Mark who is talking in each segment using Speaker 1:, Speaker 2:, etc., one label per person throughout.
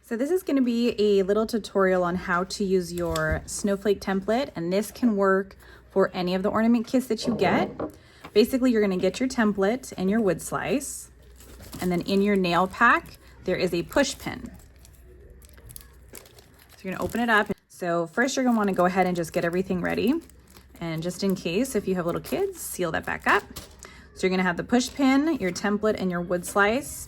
Speaker 1: So this is going to be a little tutorial on how to use your snowflake template, and this can work for any of the ornament kits that you get. Basically, you're going to get your template and your wood slice, and then in your nail pack, there is a push pin. So you're going to open it up. So first you're going to want to go ahead and just get everything ready. And just in case, if you have little kids, seal that back up. So you're going to have the push pin, your template, and your wood slice.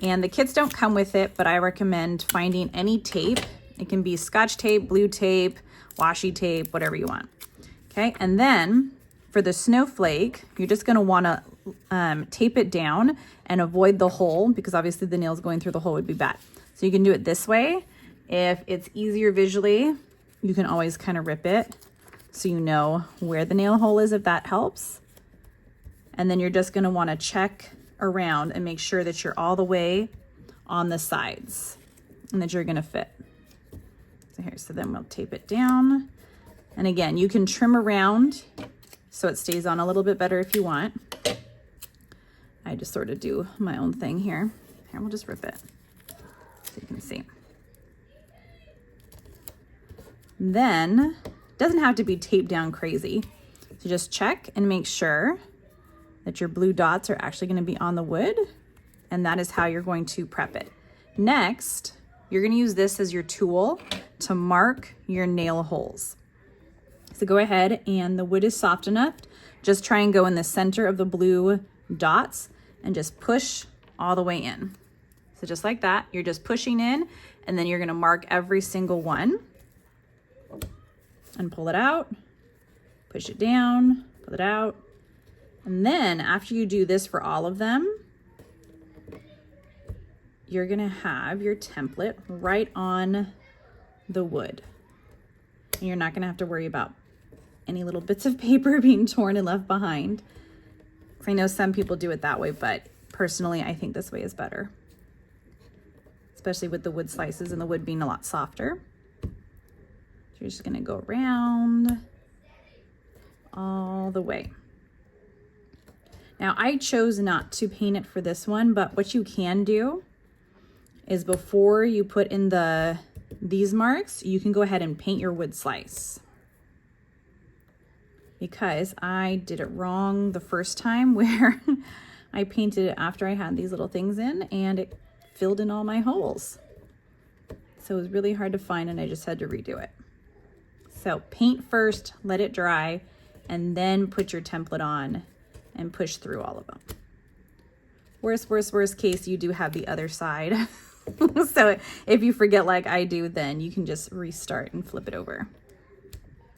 Speaker 1: And the kits don't come with it, but I recommend finding any tape. It can be scotch tape, blue tape, washi tape, whatever you want. Okay, and then for the snowflake, you're just gonna wanna tape it down and avoid the hole, because obviously the nails going through the hole would be bad. So you can do it this way. If it's easier visually, you can always kind of rip it so you know where the nail hole is, if that helps. And then you're just gonna wanna check around and make sure that you're all the way on the sides and that you're gonna fit. So then we'll tape it down. And again, you can trim around so it stays on a little bit better if you want. I just sort of do my own thing here. Here, we'll just rip it so you can see. Then, it doesn't have to be taped down crazy. So just check and make sure that your blue dots are actually going to be on the wood, and that is how you're going to prep it. Next, you're going to use this as your tool to mark your nail holes. So go ahead, and the wood is soft enough. Just try and go in the center of the blue dots and just push all the way in. So just like that, you're just pushing in, and then you're going to mark every single one and pull it out, push it down, pull it out. And then after you do this for all of them, you're gonna have your template right on the wood. And you're not gonna have to worry about any little bits of paper being torn and left behind. I know some people do it that way, but personally, I think this way is better, especially with the wood slices and the wood being a lot softer. So you're just gonna go around all the way. Now, I chose not to paint it for this one, but what you can do is before you put in these marks, you can go ahead and paint your wood slice. Because I did it wrong the first time, where I painted it after I had these little things in, and it filled in all my holes. So it was really hard to find, and I just had to redo it. So paint first, let it dry, and then put your template on and push through all of them. Worst case, you do have the other side. So if you forget like I do, then you can just restart and flip it over.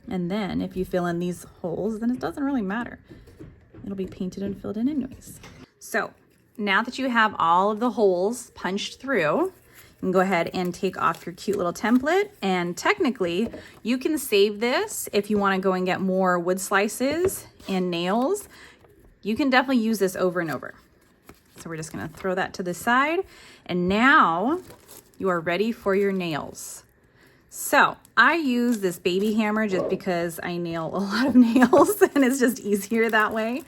Speaker 1: And then if you fill in these holes, then it doesn't really matter. It'll be painted and filled in anyways. So now that you have all of the holes punched through, you can go ahead and take off your cute little template. And technically, you can save this if you want to go and get more wood slices and nails. You can definitely use this over and over. So we're just gonna throw that to the side. And now you are ready for your nails. So I use this baby hammer just because I nail a lot of nails and it's just easier that way.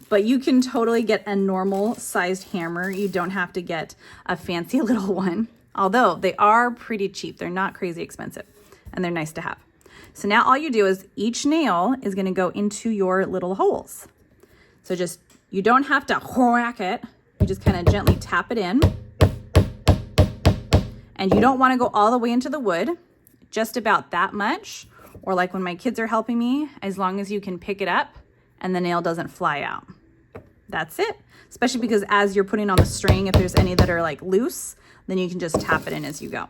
Speaker 1: But you can totally get a normal sized hammer. You don't have to get a fancy little one. Although they are pretty cheap. They're not crazy expensive and they're nice to have. So now all you do is each nail is gonna go into your little holes. So just, you don't have to whack it. You just kind of gently tap it in. And you don't want to go all the way into the wood, just about that much. Or like when my kids are helping me, as long as you can pick it up and the nail doesn't fly out. That's it. Especially because as you're putting on the string, if there's any that are like loose, then you can just tap it in as you go.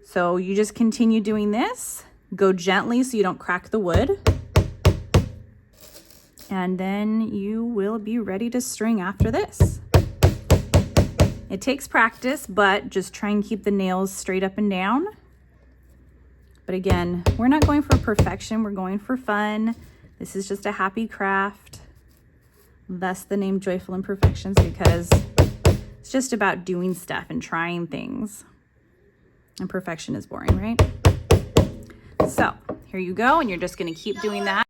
Speaker 1: So you just continue doing this. Go gently so you don't crack the wood. And then you will be ready to string after this. It takes practice, but just try and keep the nails straight up and down. But again, we're not going for perfection, we're going for fun. This is just a happy craft. Thus the name Joyful Imperfections, because it's just about doing stuff and trying things. And perfection is boring, right? So here you go, and you're just gonna keep doing that.